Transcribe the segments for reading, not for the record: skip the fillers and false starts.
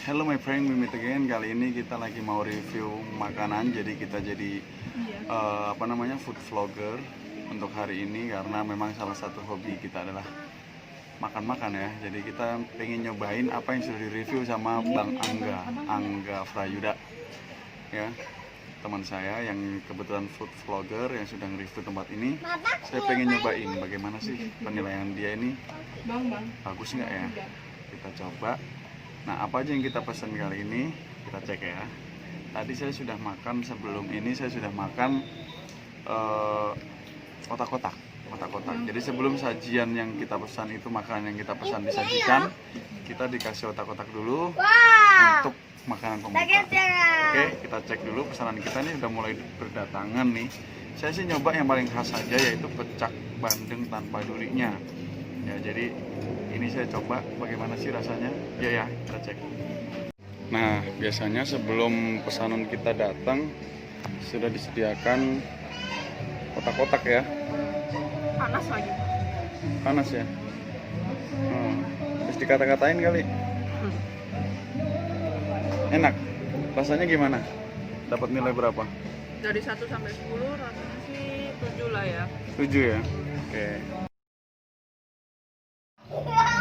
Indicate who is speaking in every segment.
Speaker 1: Hello my friend, we meet again. Kali ini kita lagi mau review makanan. Jadi kita jadi food vlogger untuk hari ini karena memang salah satu hobi kita adalah makan-makan ya. Jadi kita pengen nyobain apa yang sudah direview sama Bang Angga Frayuda ya, teman saya yang kebetulan food vlogger yang sudah nge-review tempat ini. Saya pengen nyobain bagaimana sih penilaian dia ini, bagus nggak ya. Kita coba. Nah, apa aja yang kita pesan kali ini kita cek ya. Tadi saya sudah makan, sebelum ini saya sudah makan otak-otak. Jadi sebelum sajian yang kita pesan itu, makanan yang kita pesan disajikan, kita dikasih otak-otak dulu untuk makanan pembuka. Oke, kita cek dulu pesanan kita nih udah mulai berdatangan nih. Saya sih nyoba yang paling khas saja, yaitu pecak bandeng tanpa durinya. Ya, jadi ini saya coba bagaimana sih rasanya. Ya, kita cek. Nah, biasanya sebelum pesanan kita datang sudah disediakan otak-otak ya.
Speaker 2: Panas lagi.
Speaker 1: Panas ya. Terus dikata-katain kali. Enak. Rasanya gimana? Dapat nilai berapa?
Speaker 2: Dari 1 sampai 10 rasanya sih 7 lah ya.
Speaker 1: 7 ya. Oke.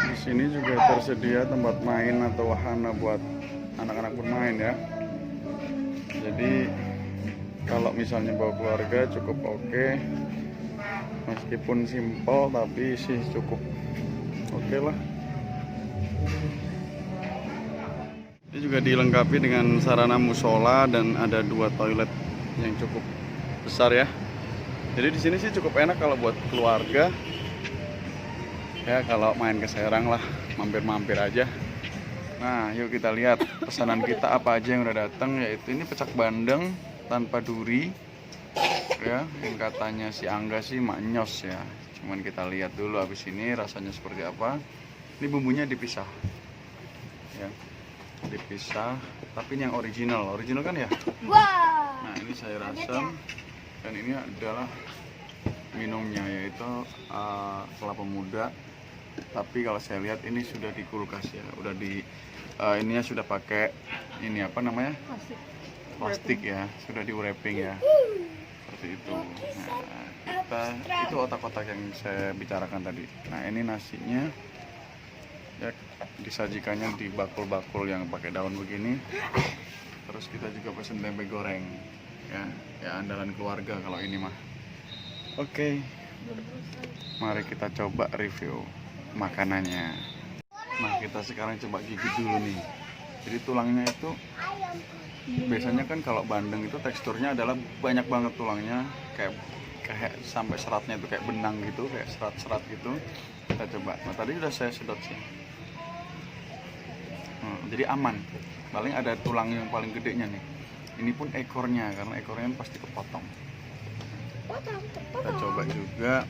Speaker 1: Di sini juga tersedia tempat main atau wahana buat anak-anak bermain ya. Jadi kalau misalnya bawa keluarga cukup oke. Meskipun simpel tapi sih cukup oke lah. Ini juga dilengkapi dengan sarana musola dan ada 2 toilet yang cukup besar ya. Jadi di sini sih cukup enak kalau buat keluarga. Ya, kalau main ke Serang lah, mampir-mampir aja. Nah, yuk kita lihat pesanan kita apa aja yang udah datang, yaitu ini pecak bandeng tanpa duri. Ya, yang katanya si Angga sih maknyos ya. Cuman kita lihat dulu habis ini rasanya seperti apa. Ini bumbunya dipisah. Ya. Dipisah, tapi ini yang original kan ya. Nah, ini sayur asam dan ini adalah minumnya, yaitu kelapa muda. Tapi kalau saya lihat ini sudah di kulkas ya, udah di ininya sudah pakai ini apa namanya, plastik ya, sudah di wrapping ya, seperti itu. Nah, itu otak-otak yang saya bicarakan tadi. Nah, ini nasinya ya, disajikannya di bakul-bakul yang pakai daun begini. Terus kita juga pesen tempe goreng ya andalan keluarga kalau ini mah. Oke, mari kita coba review makanannya. Nah, kita sekarang coba gigit dulu nih. Jadi tulangnya itu biasanya kan kalau bandeng itu teksturnya adalah banyak banget tulangnya, kayak sampai seratnya itu kayak benang gitu, kayak serat-serat gitu. Kita coba. Nah, tadi udah saya sedot sih. Jadi aman. Paling ada tulang yang paling gedenya nih. Ini pun ekornya, karena ekornya pasti kepotong. Kita coba juga.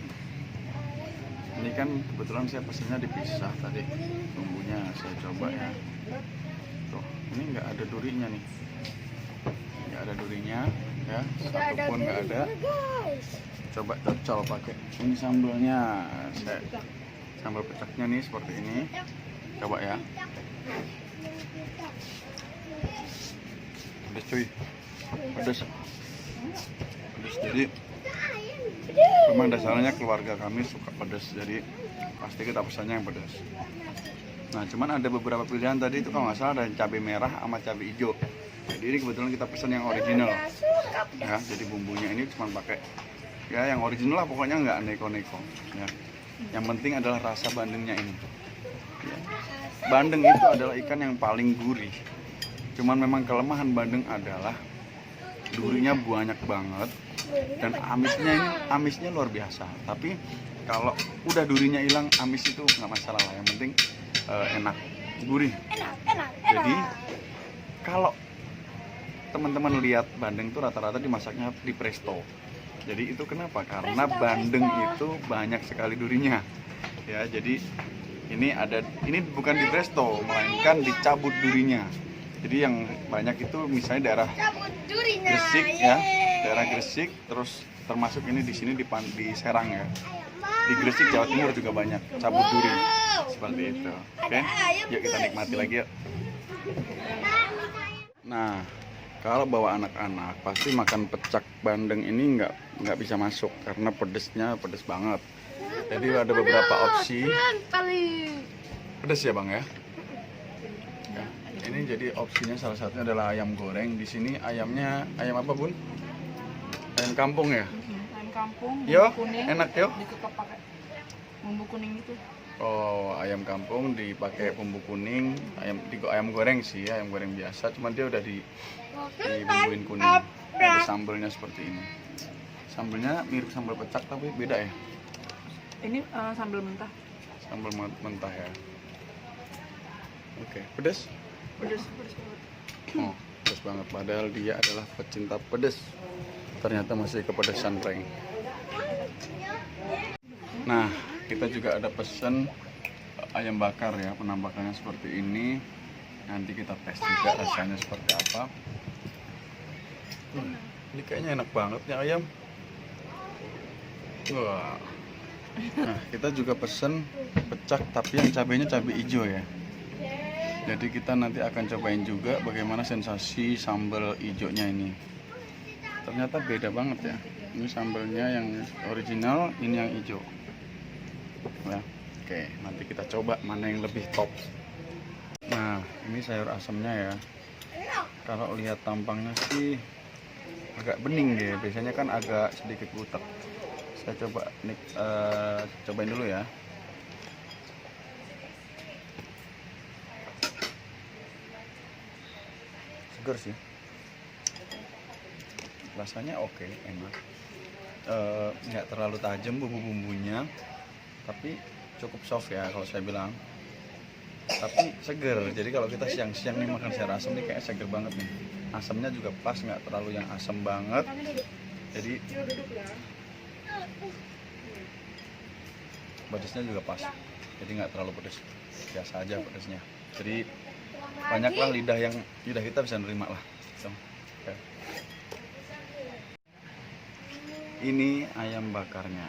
Speaker 1: Ini kan kebetulan saya pesennya dipisah tadi. Bumbunya saya coba ya. Tuh, ini nggak ada durinya nih. Nggak ada durinya ya. Satupun nggak ada. Coba cocol pakai. Ini sambalnya. Sambal pecaknya nih seperti ini. Coba ya. Pedas cuy. Pedas. Jadi memang dasarnya keluarga kami suka pedas, jadi pasti kita pesannya yang pedas. Nah, cuman ada beberapa pilihan tadi itu, kalau nggak salah ada cabai merah sama cabai hijau. Jadi ini kebetulan kita pesan yang original ya. Jadi bumbunya ini cuma pakai ya yang original lah, pokoknya nggak neko-neko ya. Yang penting adalah rasa bandengnya ini ya. Bandeng itu adalah ikan yang paling gurih. Cuman memang kelemahan bandeng adalah durinya banyak banget dan amisnya luar biasa. Tapi kalau udah durinya hilang, amis itu nggak masalah lah. Yang penting enak, gurih. Jadi kalau teman-teman lihat bandeng tuh rata-rata dimasaknya di presto. Jadi itu kenapa? Karena bandeng itu banyak sekali durinya. Ya, jadi ini bukan di presto, melainkan dicabut durinya. Jadi yang banyak itu misalnya daerah Gresik ya, daerah Gresik, terus termasuk ini di sini di Serang ya. Di Gresik Jawa Timur juga banyak cabut duri seperti itu. Oke, yuk kita nikmati lagi yuk. Nah, kalau bawa anak-anak pasti makan pecak bandeng ini nggak bisa masuk karena pedesnya pedes banget. Jadi ada beberapa opsi. Pedes ya bang ya? Ya. Ini jadi opsinya salah satunya adalah ayam goreng. Di sini ayamnya ayam apa bun? Ayam kampung ya?
Speaker 2: Ayam kampung, bumbu
Speaker 1: Yo,
Speaker 2: kuning.
Speaker 1: enak yo.
Speaker 2: Dikekep pakai bumbu kuning gitu.
Speaker 1: Oh, ayam kampung dipakai bumbu kuning, ayam goreng sih, ayam goreng biasa, cuman dia udah dibumbuin kuning. Ada sambelnya seperti ini. Sambelnya mirip sambal pecak tapi beda ya.
Speaker 2: Ini sambal mentah.
Speaker 1: Sambal mentah ya. Oke, pedas?
Speaker 2: Pedes banget.
Speaker 1: Oh, pedas banget. Padahal dia adalah pecinta pedas. Ternyata masih kepedesan prank. Nah, kita juga ada pesan ayam bakar ya, penampakannya seperti ini. Nanti kita tes juga rasanya seperti apa. Ini kayaknya enak banget ya ayam. Wah. Nah, kita juga pesen pecak tapi yang cabenya cabai hijau ya. Jadi kita nanti akan cobain juga bagaimana sensasi sambal hijaunya ini. Ternyata beda banget ya. Ini sambalnya yang original, ini yang hijau. Ya. Oke, nanti kita coba mana yang lebih top. Nah, ini sayur asamnya ya. Kalau lihat tampangnya sih agak bening deh. Biasanya kan agak sedikit butek. Saya coba cobain dulu ya. Segar sih. Rasanya oke, enak. Nggak terlalu tajam bumbu-bumbunya, tapi cukup soft ya kalau saya bilang. Tapi seger. Jadi kalau kita siang-siang nih makan sayur asam nih kayak seger banget nih. Asamnya juga pas, nggak terlalu yang asam banget. Jadi pedesnya juga pas. Jadi nggak terlalu pedes. Biasa aja pedesnya. Jadi banyaklah lidah kita bisa nerima lah. So, okay. Ini ayam bakarnya.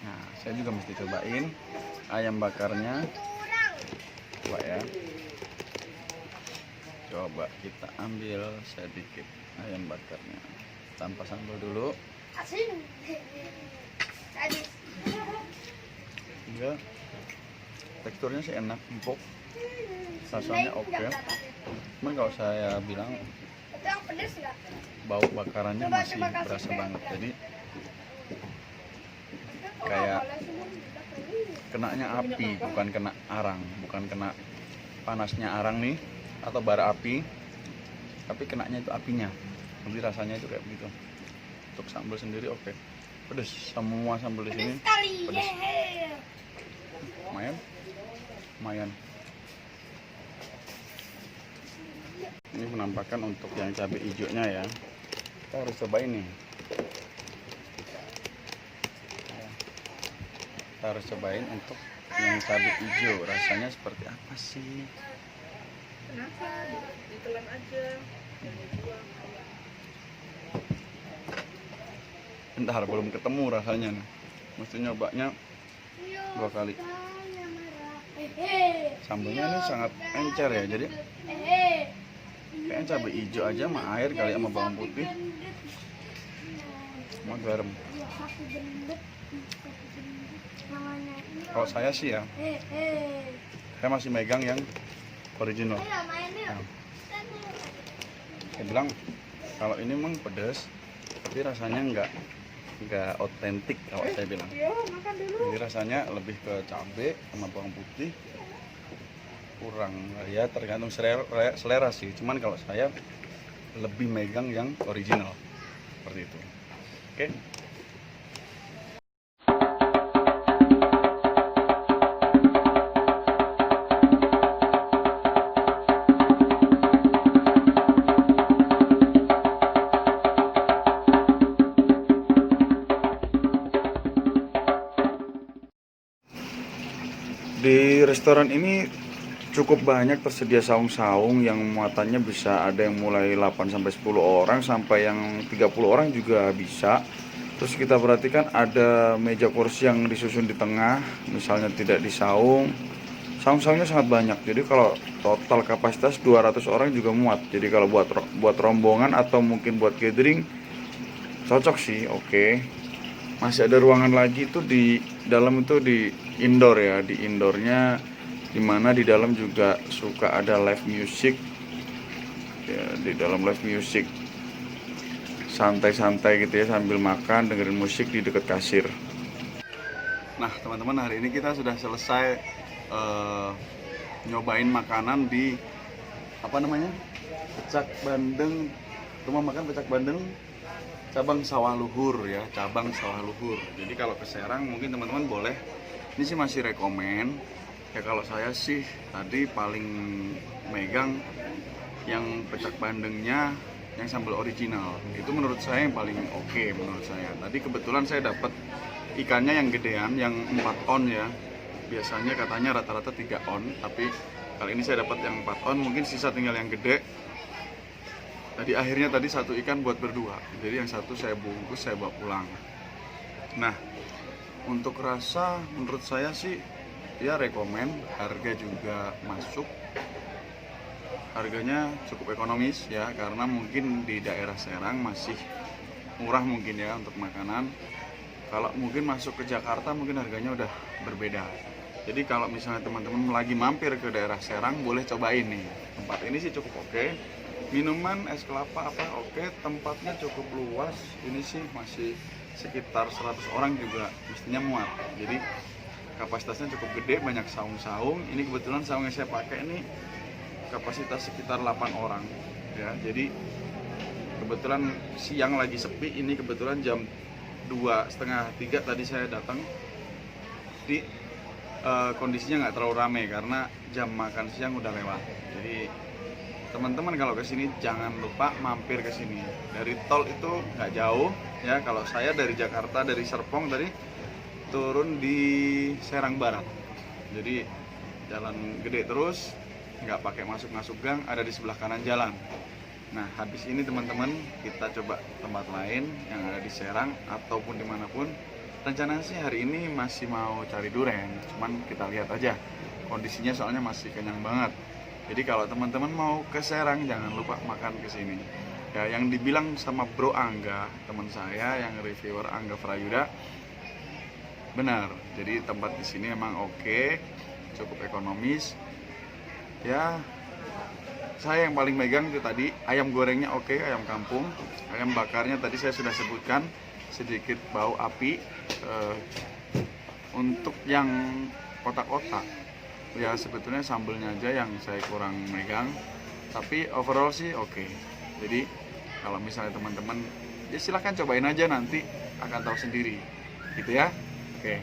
Speaker 1: Nah, saya juga mesti cobain ayam bakarnya. Coba ya. Coba kita ambil sedikit ayam bakarnya. Tanpa sambal dulu. Enggak. Teksturnya sih enak, empuk. Rasanya oke. Cuman kalau saya bilang bau bakarannya masih berasa banget. Jadi kayak kenanya api, bukan kena arang, bukan kena panasnya arang nih atau bara api, tapi kenanya itu apinya. Jadi rasanya itu kayak begitu. Untuk sambal sendiri oke. Pedas, semua sambal di sini pedas. Lumayan. Ini penampakan untuk yang cabai hijaunya ya. Kita harus cobain nih. Kita harus cobain untuk yang cabai hijau. Rasanya seperti apa sih?
Speaker 2: Kenapa? Ditelan aja.
Speaker 1: Bentar, belum ketemu rasanya nih. Mesti nyobanya 2 kali. Sambalnya ini sangat encer ya. Jadi kayaknya cabai hijau aja sama air kali sama bawang putih sama garam. Kalau saya sih ya, saya masih megang yang original. Nah, saya bilang kalau ini memang pedas, tapi rasanya nggak otentik kalau saya bilang. Jadi rasanya lebih ke cabai sama bawang putih. Kurang ya, tergantung selera sih. Cuman kalau saya lebih megang yang original seperti itu. Oke. Di restoran ini cukup banyak tersedia saung-saung yang muatannya bisa ada yang mulai 8-10 orang sampai yang 30 orang juga bisa. Terus kita perhatikan ada meja kursi yang disusun di tengah, misalnya tidak disaung, Saung-saungnya sangat banyak. Jadi kalau total kapasitas 200 orang juga muat. Jadi kalau buat rombongan atau mungkin buat gathering cocok sih, oke. Masih ada ruangan lagi itu di dalam, itu di indoor ya, di indoornya, dimana di dalam juga suka ada live music ya. Di dalam live music santai-santai gitu ya, sambil makan dengerin musik di dekat kasir. Nah teman-teman, hari ini kita sudah selesai nyobain makanan di apa namanya, Pecak Bandeng, rumah makan Pecak Bandeng cabang Sawah Luhur ya, cabang Sawah Luhur. Jadi kalau ke Serang mungkin teman-teman boleh, ini sih masih rekomen ya. Kalau saya sih tadi paling megang yang Pecak Bandengnya yang sambal original, itu menurut saya yang paling oke menurut saya. Tadi kebetulan saya dapat ikannya yang gedean, yang 4 on ya. Biasanya katanya rata-rata 3 on, tapi kali ini saya dapat yang 4 on, mungkin sisa tinggal yang gede. Tadi akhirnya tadi satu ikan buat berdua, jadi yang satu saya bungkus, saya bawa pulang. Nah untuk rasa menurut saya sih ya rekomen, harga juga masuk, harganya cukup ekonomis ya, karena mungkin di daerah Serang masih murah mungkin ya untuk makanan. Kalau mungkin masuk ke Jakarta mungkin harganya udah berbeda. Jadi kalau misalnya teman-teman lagi mampir ke daerah Serang, boleh cobain nih. Tempat ini sih cukup oke. Minuman es kelapa apa oke, tempatnya cukup luas. Ini sih masih sekitar 100 orang juga mestinya muat. Jadi kapasitasnya cukup gede, banyak saung-saung. Ini kebetulan saung yang saya pakai ini kapasitas sekitar 8 orang ya. Jadi kebetulan siang lagi sepi, ini kebetulan jam 2:30-3 tadi saya datang, di kondisinya nggak terlalu ramai karena jam makan siang udah lewat. Jadi teman-teman kalau ke sini jangan lupa mampir ke sini. Dari tol itu nggak jauh ya. Kalau saya dari Jakarta, dari Serpong tadi turun di Serang Barat. Jadi jalan gede terus, nggak pakai masuk gang, ada di sebelah kanan jalan. Nah habis ini teman-teman kita coba tempat lain yang ada di Serang ataupun dimanapun. Rencananya sih hari ini masih mau cari duren, cuman kita lihat aja kondisinya, soalnya masih kenyang banget. Jadi kalau teman-teman mau ke Serang jangan lupa makan ke sini ya. Yang dibilang sama Bro Angga, teman saya yang reviewer Angga Frayuda, benar. Jadi tempat di sini emang oke, cukup ekonomis ya. Saya yang paling megang itu tadi ayam gorengnya oke, ayam kampung. Ayam bakarnya tadi saya sudah sebutkan, sedikit bau api. Untuk yang kotak-kotak ya sebetulnya sambelnya aja yang saya kurang megang, tapi overall sih oke. Jadi kalau misalnya teman-teman ya silahkan cobain aja, nanti akan tahu sendiri gitu ya. Oke.